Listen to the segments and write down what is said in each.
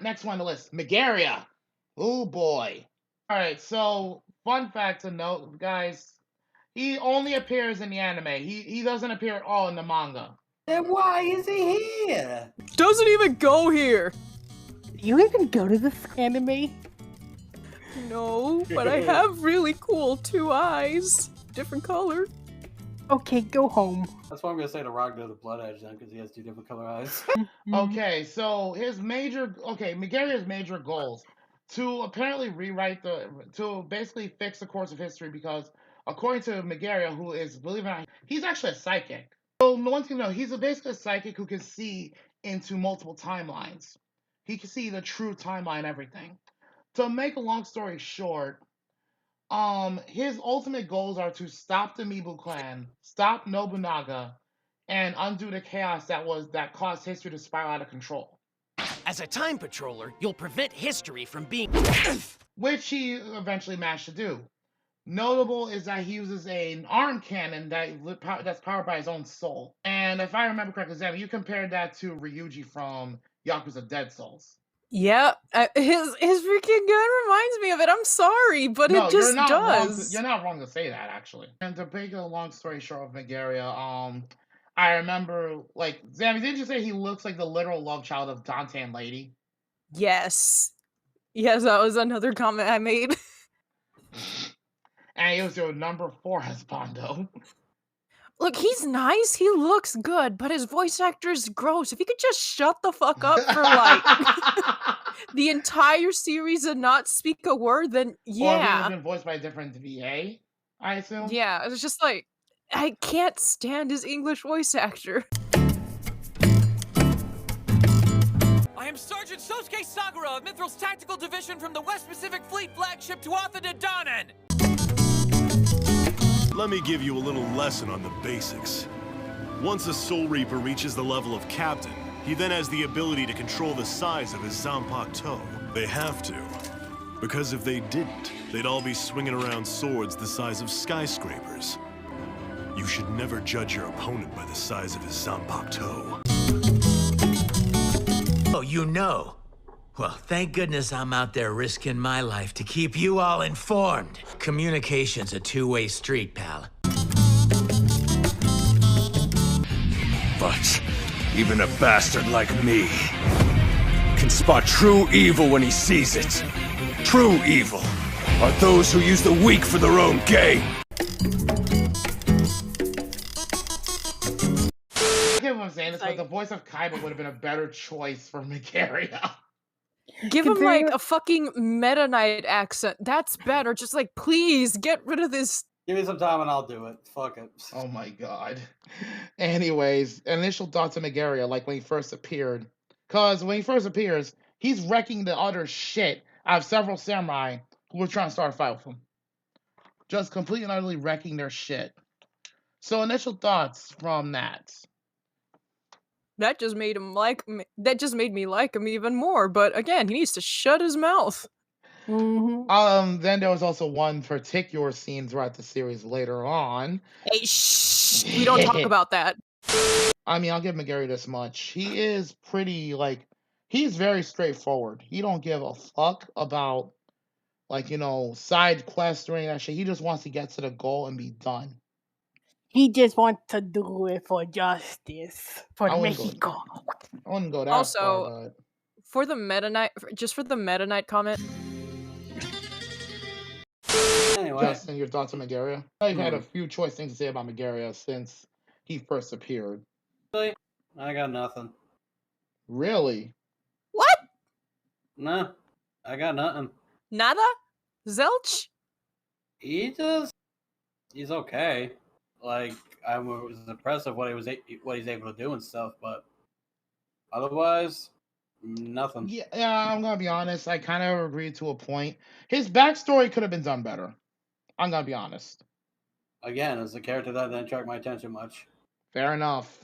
next one on the list, Magaria. Oh boy. All right, so fun fact to note, guys, he only appears in the anime. He doesn't appear at all in the manga. Then why is he here? Doesn't even go here. Do you even go to this anime? No, but I have really cool 2 eyes. Different color. Okay, go home. That's why I'm gonna say the Rock does the Blood Edge then, because he has 2 different color eyes. Okay, so Magaria's major goals to apparently to basically fix the course of history, because according to Magaria, who is, believe it or not, he's actually a psychic. So one thing to know, he's basically a psychic who can see into multiple timelines. He can see the true timeline, everything. To make a long story short, his ultimate goals are to stop the Mibu clan, stop Nobunaga, and undo the chaos that caused history to spiral out of control. As a time patroller, you'll prevent history from being which he eventually managed to do. Notable is that he uses an arm cannon that's powered by his own soul. And if I remember correctly, Zam, you compared that to Ryuji from Yakuza Dead Souls. Yeah, his freaking gun reminds me of it. I'm sorry, but No, it just does. You're not wrong to say that, actually. And to make a long story short of Magaria, I remember, like, Zammy, didn't you say he looks like the literal love child of Dante and Lady? Yes. Yes, that was another comment I made. And he was your number 4 husbando. Look, he's nice, he looks good, but his voice actor is gross. If he could just shut the fuck up for, like, the entire series and not speak a word, then yeah. Or if he was been voiced by a different VA, I assume? Yeah, it was just like, I can't stand his English voice actor. I am Sergeant Sosuke Sagura of Mithril's Tactical Division from the West Pacific Fleet flagship Tuatha De Danann. Let me give you a little lesson on the basics. Once a Soul Reaper reaches the level of Captain, he then has the ability to control the size of his Zanpakuto. They have to. Because if they didn't, they'd all be swinging around swords the size of skyscrapers. You should never judge your opponent by the size of his Zanpakuto. Oh, you know. Well, thank goodness I'm out there risking my life to keep you all informed. Communication's a two-way street, pal. But even a bastard like me can spot true evil when he sees it. True evil are those who use the weak for their own gain. I get what I'm saying, but the voice of Kaiba would have been a better choice for Magaria. Give him, like, a fucking Meta Knight accent. That's better. Just, like, please, get rid of this. Give me some time and I'll do it. Fuck it. Oh my god. Anyways, initial thoughts of Magaria, like when he first appeared. Because when he first appears, he's wrecking the utter shit out of several samurai who were trying to start a fight with him. Just completely and utterly wrecking their shit. So initial thoughts from that. That just made him that just made me like him even more, but again, he needs to shut his mouth. Mm-hmm. Then there was also one particular scene throughout the series later on. Hey, shh! We don't talk about that. I mean, I'll give Magaria this much. He is pretty, like, he's very straightforward. He don't give a fuck about, like, you know, side quests or any of that shit. He just wants to get to the goal and be done. He just wants to do it for justice, for Mexico. I wouldn't go that also, far, but... for the Meta Knight, just for the Meta Knight comment. Anyway. Justin, your thoughts on Magaria? I've had a few choice things to say about Magaria since he first appeared. Really? I got nothing. Really? What? No, I got nothing. Nada? Zelch? He's okay. Like, I was impressed with what he's able to do and stuff, but otherwise, nothing. Yeah, I'm gonna be honest. I kind of agreed to a point. His backstory could have been done better. I'm gonna be honest. Again, it's a character that didn't attract my attention much. Fair enough.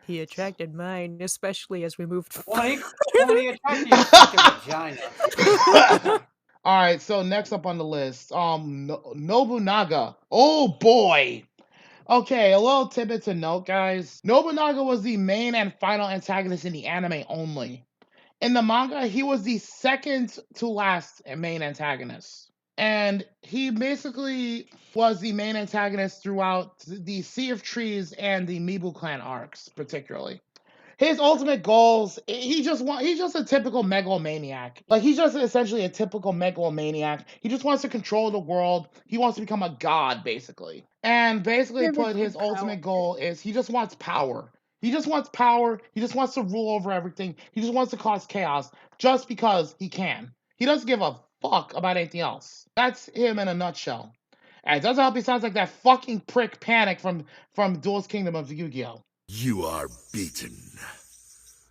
He attracted mine, especially as we moved forward. Well, he attracted your fucking vagina. Alright, so next up on the list, Nobunaga. Oh boy! Okay, a little tidbit to note, guys. Nobunaga was the main and final antagonist in the anime only. In the manga, he was the second to last main antagonist. And he basically was the main antagonist throughout the Sea of Trees and the Mibu Clan arcs, particularly. His ultimate goals, he's just a typical megalomaniac. Like, he's just essentially a typical megalomaniac. He just wants to control the world. He wants to become a god, basically. And basically put his ultimate goal is he just wants power. He just wants power. He just wants to rule over everything. He just wants to cause chaos just because he can. He doesn't give a fuck about anything else. That's him in a nutshell. And it doesn't help he sounds like that fucking prick Panic from Duelist Kingdom of Yu-Gi-Oh! You are beaten.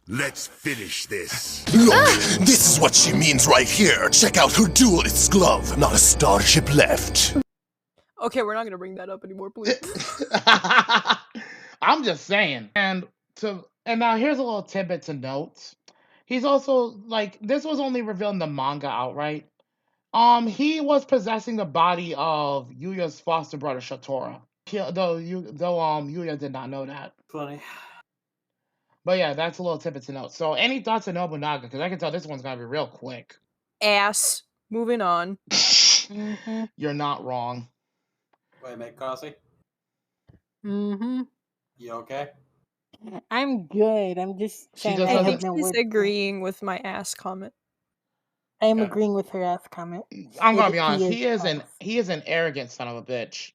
Let's finish this. Look, this is what she means right here. Check out her duelist's glove. Not a starship left. Okay, we're not gonna bring that up anymore, please. I'm just saying. And now here's a little tidbit to note. He's also like, this was only revealed in the manga outright. He was possessing the body of Yuya's foster brother Shatora. Though Yuya did not know that. Funny. But yeah, that's a little tidbit to note. So, any thoughts on Nobunaga? Because I can tell this one's gonna be real quick. Ass. Moving on. You're not wrong. Wait a minute, Crossy. Mm-hmm. You okay? I'm good. I'm just She saying just I I doesn't- have think no she's words. agreeing with my ass comment. I am Yeah. agreeing with her ass comment. I'm gonna It- be honest. He is false. an arrogant son of a bitch.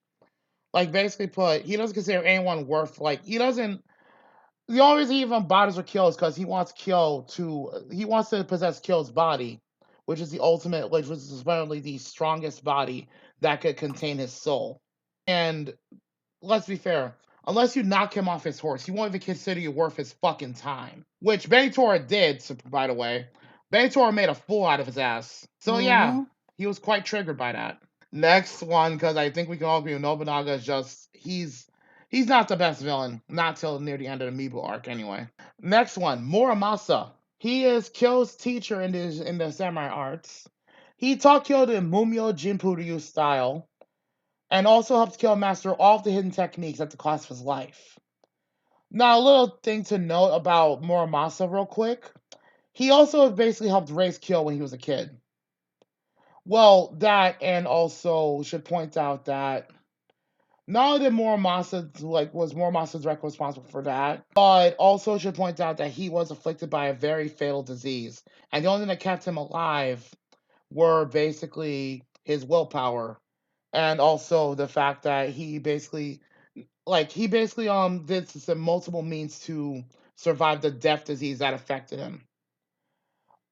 Like, basically put, he doesn't consider anyone worth, like, he doesn't. The only reason he even bothers with Kyo is because he wants to possess Kyo's body, which is the ultimate, which was apparently the strongest body that could contain his soul. And let's be fair, unless you knock him off his horse, he won't even consider you worth his fucking time. Which Benitora did, so, by the way. Benitora made a fool out of his ass. So yeah, he was quite triggered by that. Next one, because I think we can all agree Nobunaga is just, he's not the best villain. Not till near the end of the Mibu arc, anyway. Next one, Muramasa. He is Kyo's teacher in the samurai arts. He taught Kyo the Mumyo Jinpuryu style, and also helped Kyo master all of the hidden techniques at the cost of his life. Now, a little thing to note about Muramasa real quick. He also basically helped raise Kyo when he was a kid. Well, that, and also should point out that not only did was Muramasa directly responsible for that, but also should point out that he was afflicted by a very fatal disease. And the only thing that kept him alive were basically his willpower. And also the fact that he basically did some multiple means to survive the death disease that affected him.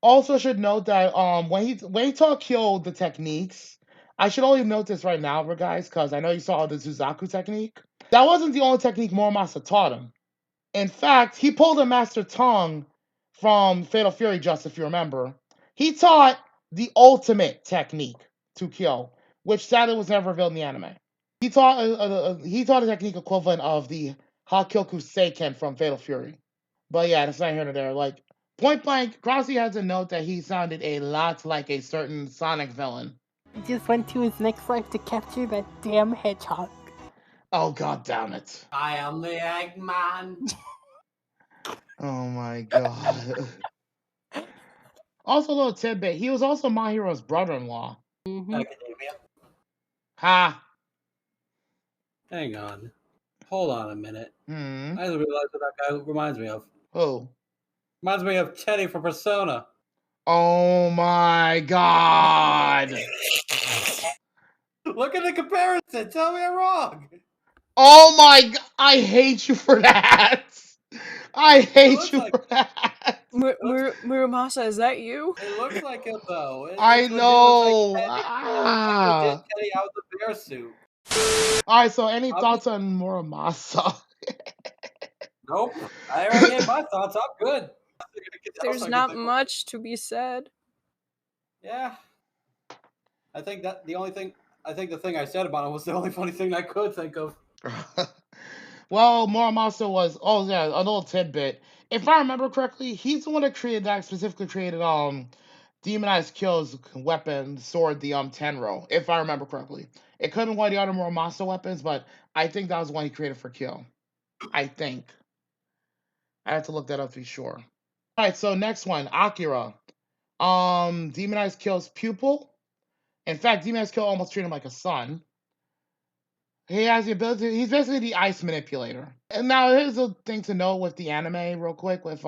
Also should note that when he taught Kyo the techniques, I should only note this right now, guys, because I know you saw the Suzaku technique. That wasn't the only technique Muramasa taught him. In fact, he pulled a Master Tongue from Fatal Fury, just if you remember. He taught the ultimate technique to Kyo, which sadly was never revealed in the anime. He taught a technique equivalent of the Hakyoku Seiken from Fatal Fury. But yeah, that's not here nor there. Like, point blank, Crossy has a note that he sounded a lot like a certain Sonic villain. He just went to his next life to capture that damn hedgehog. Oh, god damn it. I am the Eggman. Oh my god. Also, a little tidbit, he was also Mahiro's brother-in-law. Academia. Ha! Hang on. Hold on a minute. Hmm. I just realized what that guy reminds me of. Who? Reminds me of Teddy from Persona. Oh my god! Look at the comparison. Tell me I'm wrong. Oh my god! I hate you for that! I hate you like- for that! Muramasa, is that you? It looks like him though. I know! Legit Teddy out of the bear suit. Alright, so any thoughts on Muramasa? Nope. I already gave my thoughts. I'm good. There's not much to be said. Yeah. I think the thing I said about him was the only funny thing I could think of. Well, Muramasa was, oh yeah, a little tidbit. If I remember correctly, he's the one that specifically created Demonized Kyo's weapon, sword, the Tenro, if I remember correctly. It could have been one of the other Muramasa weapons, but I think that was the one he created for Kyo. I think. I have to look that up to be sure. Alright, so next one, Akira. Demonized Kyo's pupil. In fact, Demonized Kyo almost treated him like a son. He has the ability, he's basically the ice manipulator. And now here's a thing to know with the anime real quick with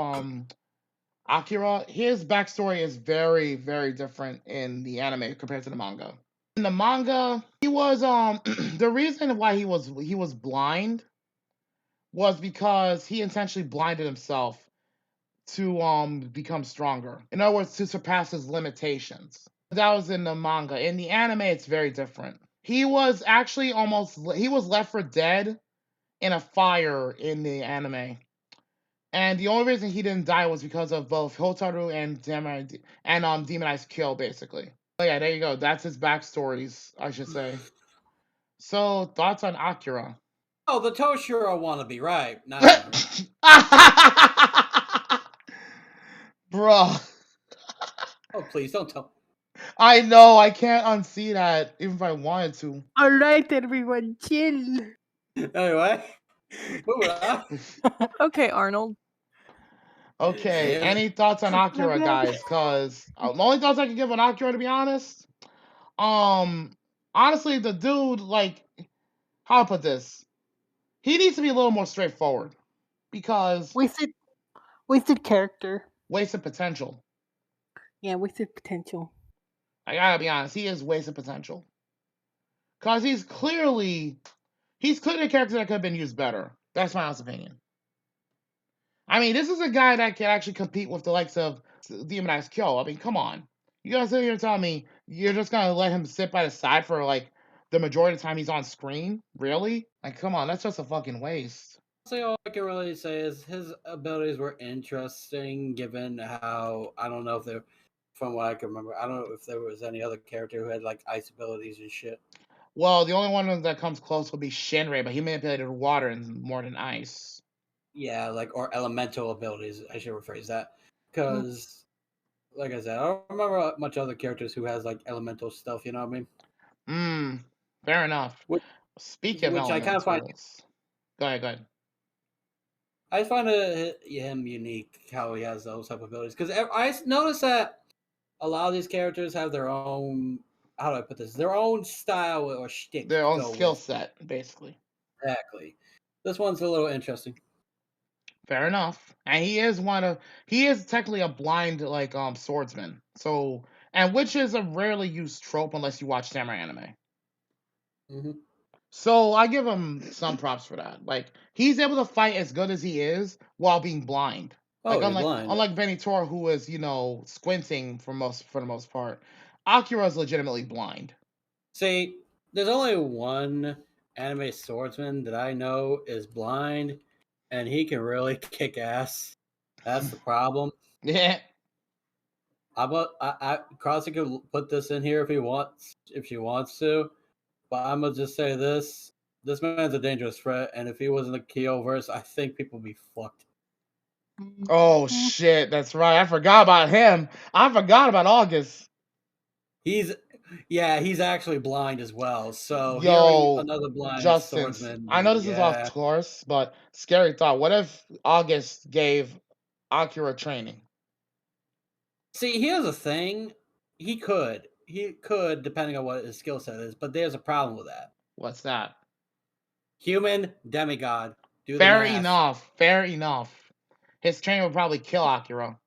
Akira. His backstory is very, very different in the anime compared to the manga. In the manga, he was the reason why he was blind was because he intentionally blinded himself to become stronger. In other words, to surpass his limitations. That was in the manga. In the anime, it's very different. He was actually he was left for dead in a fire in the anime. And the only reason he didn't die was because of both Hotaru and Demonized Kyo, basically. So yeah, there you go. That's his backstories, I should say. So, thoughts on Akira? Oh, the Toshiro wannabe, right? Not Bruh. Oh, please don't tell. I know, I can't unsee that, even if I wanted to. Alright, everyone, chill. Anyway, moving on. Okay, Arnold. Okay, Yeah. any thoughts on Akira, guys? Because the only thoughts I can give on Akira, to be honest, honestly, the dude, like, how to put this? He needs to be a little more straightforward because Wasted character. wasted potential. Yeah, wasted potential. I gotta be honest, he is wasted potential. Because he's clearly a character that could have been used better. That's my honest opinion. I mean, this is a guy that can actually compete with the likes of Demonized Kyo. I mean, come on. You guys sit here and tell me you're just gonna let him sit by the side for like the majority of the time he's on screen? Really? Like, come on, that's just a fucking waste. So all I can really say is his abilities were interesting, given how I don't know if they're, from what I can remember, I don't know if there was any other character who had like ice abilities and shit. Well, the only one that comes close would be Shinrei, but he manipulated water and more than ice. Yeah, like, or elemental abilities, I should rephrase that. Because, like I said, I don't remember much other characters who has like elemental stuff, you know what I mean? Fair enough. Speaking of which I kind of find. Go ahead. I find him unique how he has those type of abilities. Because I noticed that a lot of these characters have their own, how do I put this? Their own style or shtick. Their own skill set, basically. Exactly. This one's a little interesting. Fair enough. And he is technically a blind like swordsman. So, and which is a rarely used trope unless you watch samurai anime. Mm-hmm. So I give him some props for that. Like, he's able to fight as good as he is while being blind. Oh, Like, blind. unlike Benitor, who is, squinting for the most part. Akira is legitimately blind. See, there's only one anime swordsman that I know is blind, and he can really kick ass. That's the problem. Yeah. Crossy could put this in here if she wants to, but I'm gonna just say this: this man's a dangerous threat, and if he was in the Kyoverse, I think people would be fucked. Oh shit, that's right. I forgot about him. I forgot about August. He's actually blind as well. So another blind Justin, swordsman. I know this is off course, but scary thought. What if August gave Akira training? See, here's the thing. He could, depending on what his skill set is, but there's a problem with that. What's that? Human demigod. Fair enough. His training would probably kill Akira.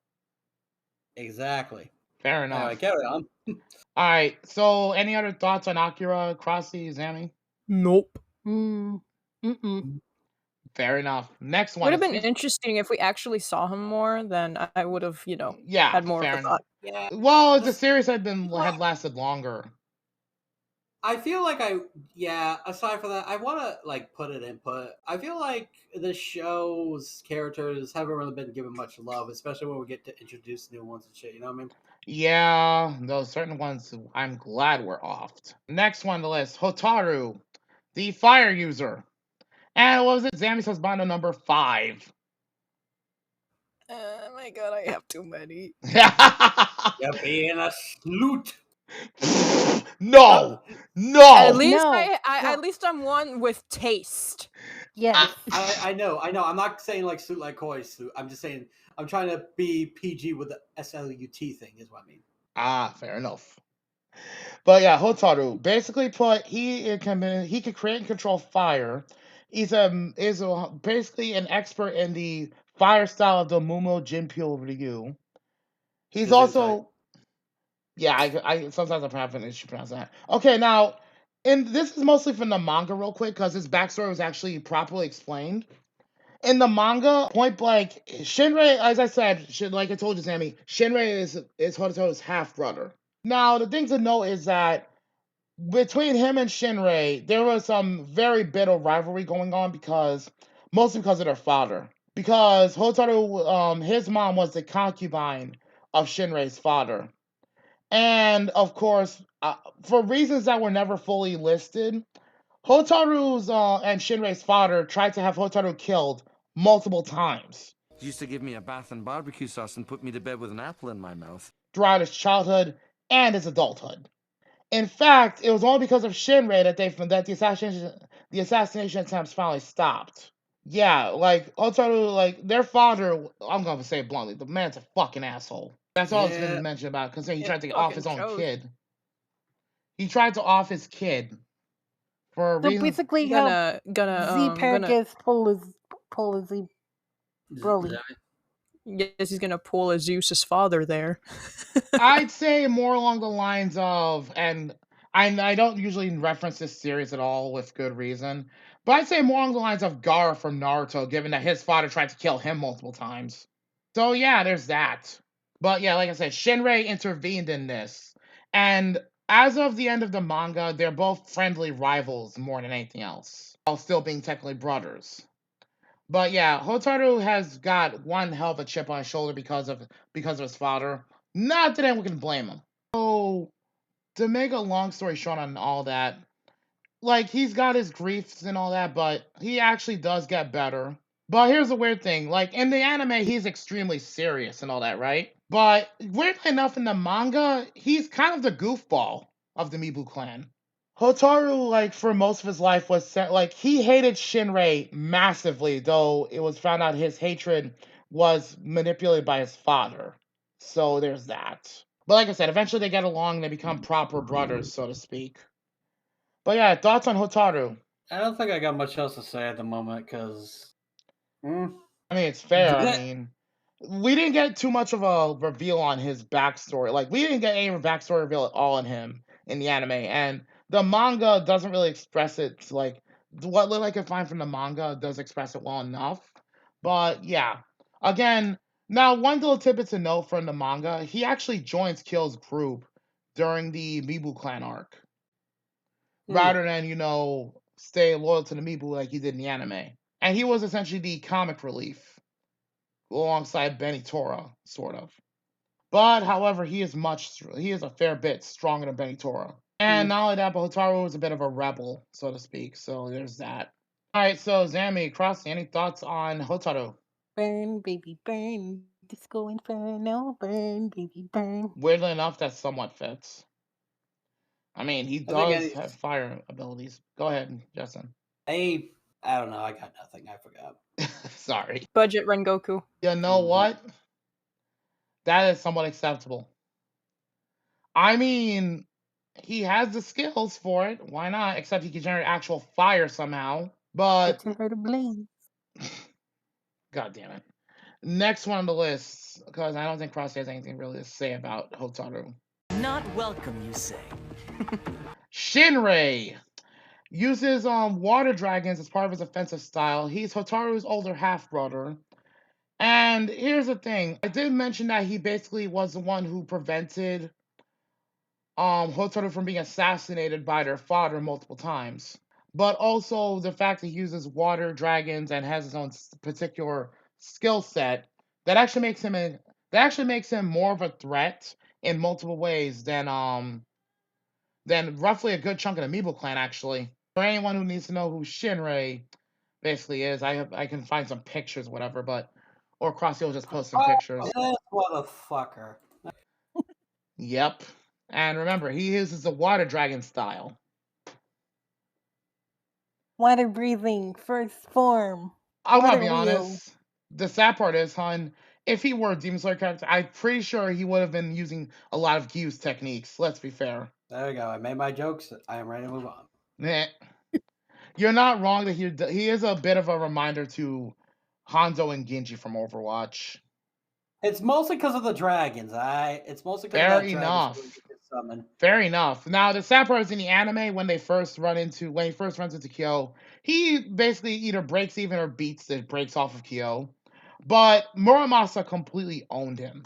Exactly. Fair enough. Anyway, carry on. Alright, so any other thoughts on Akira, Crossy, Zami? Nope. Fair enough. Next one. Would have been interesting if we actually saw him more. Then I would have, had more of a thought. Yeah. Well, the series had lasted longer. I feel like aside from that, I want to put an input. I feel like the show's characters haven't really been given much love, especially when we get to introduce new ones and shit. You know what I mean? Yeah, those certain ones I'm glad were offed. Next one on the list, Hotaru, the fire user. And what was it? Zami's husband number 5. Oh my god, I have too many. You're being a snoot. No, At no. least No, at least I'm one with taste. yes. I know. I'm not saying like suit like koi suit. I'm just saying I'm trying to be PG with the SLUT thing. Is what I mean. Ah, fair enough. But yeah, Hotaru basically put he can create and control fire. He's basically an expert in the fire style of the Mumo Jinpyo Ryu. He's Gesundheit. also yeah, I sometimes I'm having an issue pronouncing that. Okay, now and this is mostly from the manga real quick because his backstory was actually properly explained. In the manga, point blank, Shinrei, as I said, like I told you, Sammy, Shinrei is Hotaru's half brother. Now, the thing to note is that between him and Shinrei, there was some very bitter rivalry going on mostly because of their father. Because Hotaru, his mom was the concubine of Shinrei's father. And of course, for reasons that were never fully listed, Hotaru's and Shinrei's father tried to have Hotaru killed multiple times Used to give me a bath in barbecue sauce and put me to bed with an apple in my mouth. throughout his childhood and his adulthood. In fact, it was only because of Shinrei that the assassination attempts finally stopped. Yeah, like Hotaru, like their father. I'm gonna say it bluntly, the man's a fucking asshole. That's all that's been Yeah. mentioned about. Considering he Yeah. tried to off Fucking his own chose. kid. He tried to off his kid for So reasons. basically, how Z Pair gonna gets pull his Z Broly. guess he's gonna pull a Zeus's father there. I'd say more along the lines of, and I don't usually reference this series at all with good reason, but I'd say more along the lines of Gaara from Naruto, given that his father tried to kill him multiple times. So yeah, there's that. But yeah, like I said, Shinrei intervened in this, and as of the end of the manga, they're both friendly rivals more than anything else, while still being technically brothers. But yeah, Hotaru has got one hell of a chip on his shoulder because of his father. Not that anyone can blame him. So to make a long story short on all that, like he's got his griefs and all that, but he actually does get better. But here's the weird thing, like in the anime, he's extremely serious and all that, right? But weirdly enough, in the manga, he's kind of the goofball of the Mibu clan. Hotaru, like for most of his life, like he hated Shinrei massively, though it was found out his hatred was manipulated by his father. So there's that. But like I said, eventually they get along and they become proper brothers, so to speak. But yeah, thoughts on Hotaru? I don't think I got much else to say at the moment because. I mean, it's fair. I mean, we didn't get too much of a reveal on his backstory. Like, we didn't get any backstory reveal at all on him in the anime, and the manga doesn't really express it. Like, what little I can find from the manga does express it well enough. But yeah, again, now one little tidbit to note from the manga: he actually joins Kill's group during the Mibu clan arc, rather than stay loyal to the Mibu like he did in the anime. And he was essentially the comic relief alongside Benny Tora, sort of. But however, he is a fair bit stronger than Benny Tora. And not only that, but Hotaru is a bit of a rebel, so to speak. So there's that. All right, so Zami, Crossy, any thoughts on Hotaru? Burn, baby, burn. Disco Inferno, burn, baby, burn. Weirdly enough, that somewhat fits. I mean, he I think does have fire abilities. Go ahead, Justin. I don't know. I got nothing. I forgot. Sorry. Budget Rengoku. You know what? That is somewhat acceptable. I mean, he has the skills for it. Why not? Except he can generate actual fire somehow. But Set her to blaze. God damn it. Next one on the list, because I don't think Crossy has anything really to say about Hotaru. Not welcome, you say? Shinrei uses water dragons as part of his offensive style. He's Hotaru's older half brother. And here's the thing. I did mention that he basically was the one who prevented Hotaru from being assassinated by their father multiple times. But also the fact that he uses water dragons and has his own particular skill set that actually makes him more of a threat in multiple ways than roughly a good chunk of the Amiibo clan actually. For anyone who needs to know who Shinrei basically is, I can find some pictures, whatever, or Crossy will just post some pictures. This motherfucker. Yep. And remember, he uses the water dragon style. Water breathing, first form. I'm gonna Water be wheel. honest. The sad part is, hun, if he were a Demon Slayer character, I'm pretty sure he would have been using a lot of Gyu's techniques. Let's be fair. There you go. I made my jokes. I am ready to move on. Nah. You're not wrong that he is a bit of a reminder to Hanzo and Genji from Overwatch. It's mostly because of the dragons. It's mostly because Fair of that enough. summon. Fair enough. Now the sad part is in the anime when he first runs into Kyo, he basically either breaks even or beats the breaks off of Kyo. But Muramasa completely owned him.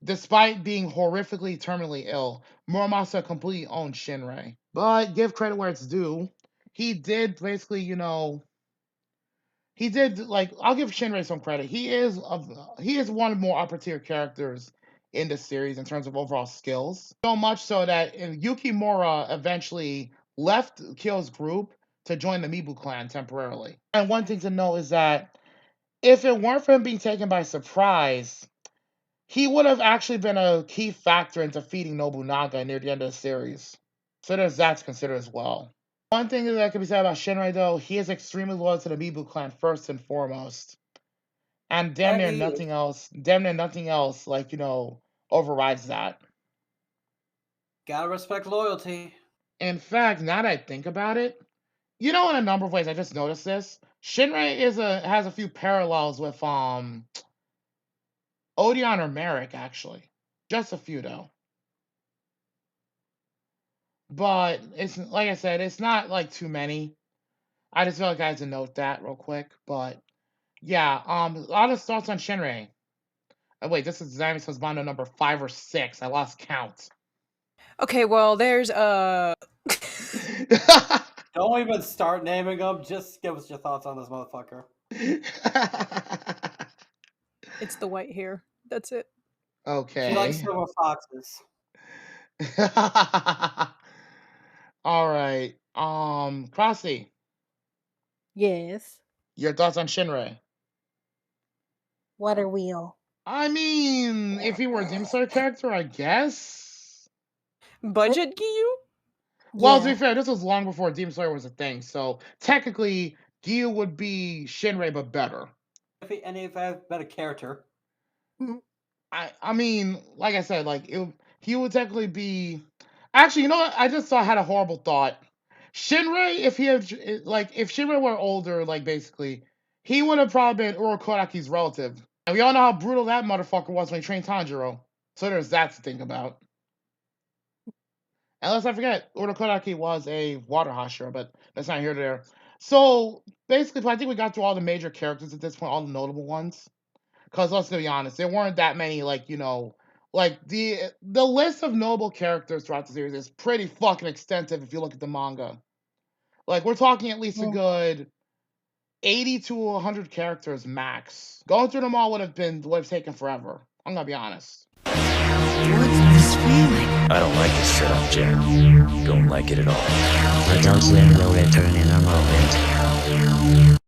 Despite being horrifically terminally ill, Muramasa completely owned Shinrei. But give credit where it's due. He did basically, I'll give Shinrei some credit. He is one of the more upper tier characters in the series in terms of overall skills. So much so that Yukimura eventually left Kyo's group to join the Mibu clan temporarily. And one thing to note is that if it weren't for him being taken by surprise, he would have actually been a key factor in defeating Nobunaga near the end of the series. So there's that to consider as well. One thing that can be said about Shinrei, though, he is extremely loyal to the Mibu clan first and foremost. And damn near nothing else, overrides that. Gotta respect loyalty. In fact, now that I think about it, in a number of ways, I just noticed this. Shinrei has a few parallels with Odeon or Merrick, actually. Just a few, though. But it's like I said, it's not like too many. I just feel like I had to note that real quick. But yeah, a lot of thoughts on Shinrei. Oh, wait, this is Zami's husband number 5 or 6. I lost count. Okay, well, there's Don't even start naming them. Just give us your thoughts on this motherfucker. It's the white hair. That's it. Okay. She likes silver foxes. All right. Crossy. Yes. Your thoughts on Shinrei? Water wheel. I mean, if he were a Demon Slayer character, I guess. Budget Gyu? Well, to be fair, this was long before Demon Slayer was a thing, so technically, Gyu would be Shinrei, but better. If he had a better character. I mean, like I said, he would technically be. Actually, you know what? I had a horrible thought. Shinrei, if Shinrei were older, basically, he would have probably been Urokodaki's relative. And we all know how brutal that motherfucker was when he trained Tanjiro. So there's that to think about. And let's not forget, Urokodaki was a water Hashira, but that's not here or there. So basically, I think we got through all the major characters at this point, all the notable ones. Because let's be honest, there weren't that many, the list of notable characters throughout the series is pretty fucking extensive if you look at the manga. We're talking at least a good 80 to 100 characters max. Going through them all would have taken forever. I'm gonna be honest. What's this feeling? I don't like this setup, Jack. Don't like it at all. Adults will return in a moment.